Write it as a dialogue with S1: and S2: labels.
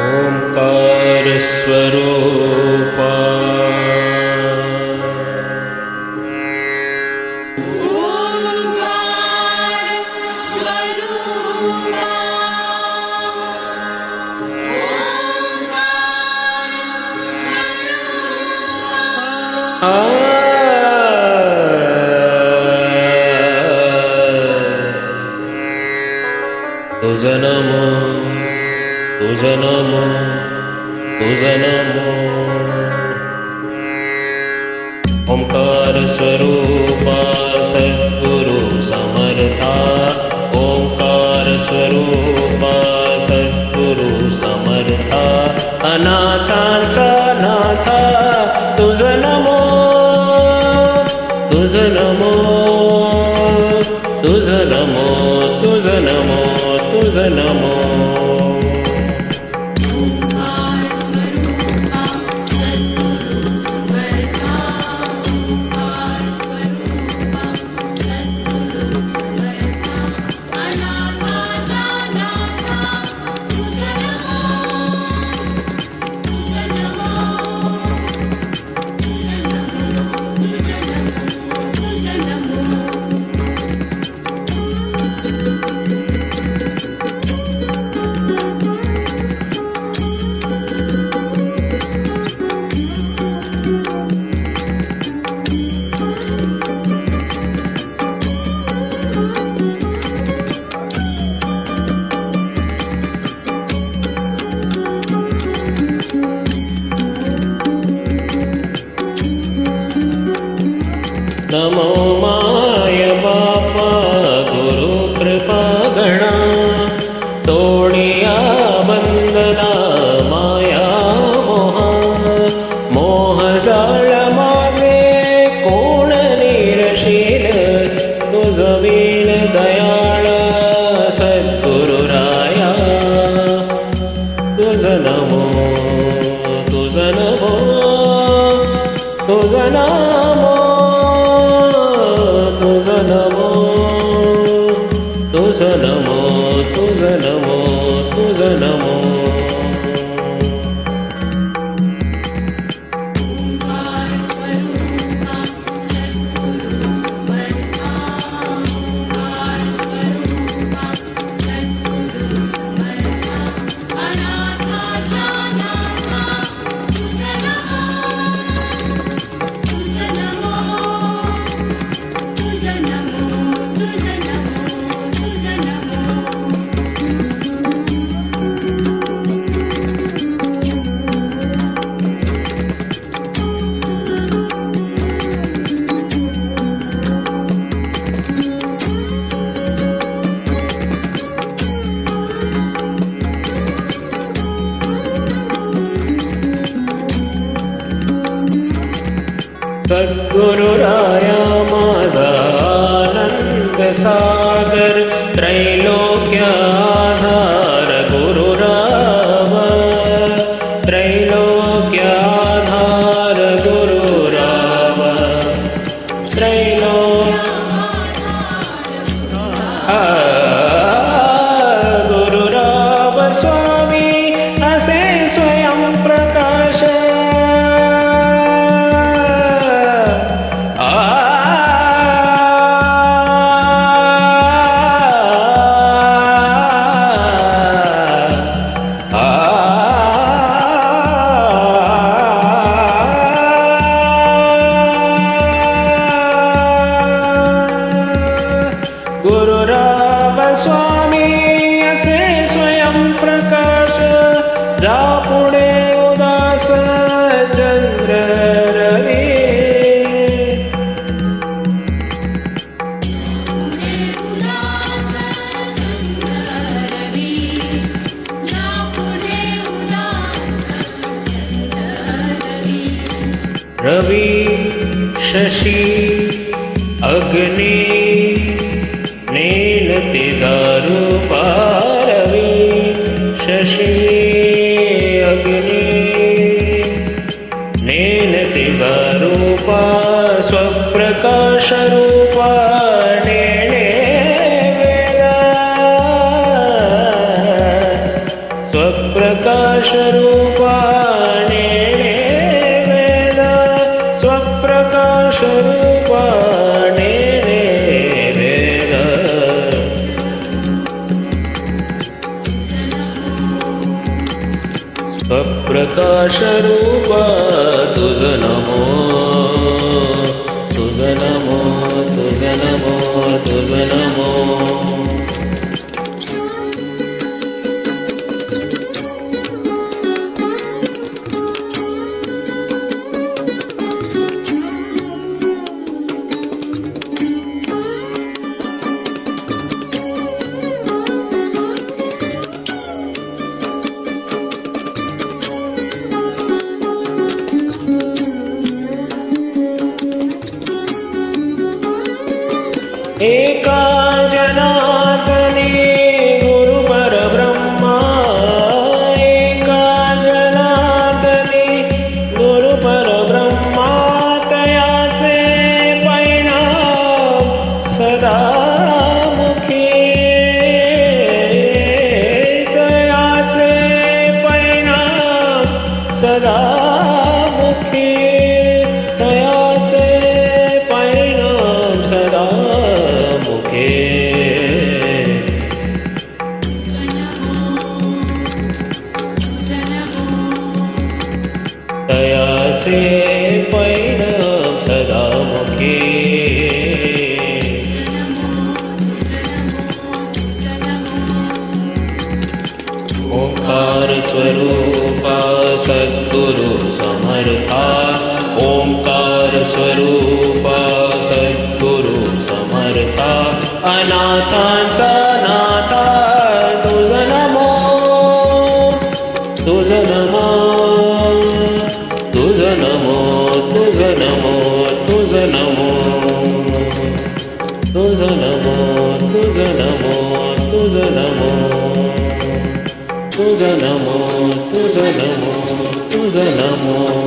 S1: ओंकार स्वरूपा तुझं नमो तुझं नमो तुझं नमो ओंकार स्वरूपा सद्गुरु समर्था ओंकार स्वरूपा सद्गुरु समर्था अनाथांचा नाथा तुझं नमो तुझं नमो तुझं नमो तुझं नमो तुझं नमो नमो माय बापा गुरु कृपा गणा तोडिया बंधना माया मोहा मोह जाळ माझे कोण निरशील तुझ वीण दयाळ सद्गुरु राया तुझ नमो तुझ नमो तुझ नमो तुझं नमो तुझं नमो तुझं नमो तुझं नमो सद्गुरु राया माझा आनंद सागर त्रैलोक्य आधार गुरु राम त्रैलोक्य आधार गुरु राम गुरु राम स्वामी असे स्वयं प्रकाश गुरु राम स्वामी असे स्वयं प्रकाश जा पुढे उदास चंद्र रवी रवी शशी अग्नि नेल तिचा रूपा रवी शशी अग्नि नेल तिचा रूपा स्वप्रकाश रूपा नेणे स्वरूप तुझ नमो तुझ नमो तुझ नमो तुझ नमो एका जनार्दने गुरु परब्रह्मा एका जनार्दने गुरु परब्रह्मा तयाचे परिणाम सदा मुखी तयाचे परिणाम सदा मुखी तयाचे परिणाम सदा तयाचे परिणाम सदा मुखी ओंकार स्वरूपा सद्गुरु समर्था ओंकार स्वरूपा सद्गुरु समर्था अनाथांचा नाथा तुझ नमो तुझ नमो तुझ नमो तुझ नमो तुझ नमो तुझ नमो तुझ नमो तुझ नमो तुझ नमो तुझ नमो तुझ नमो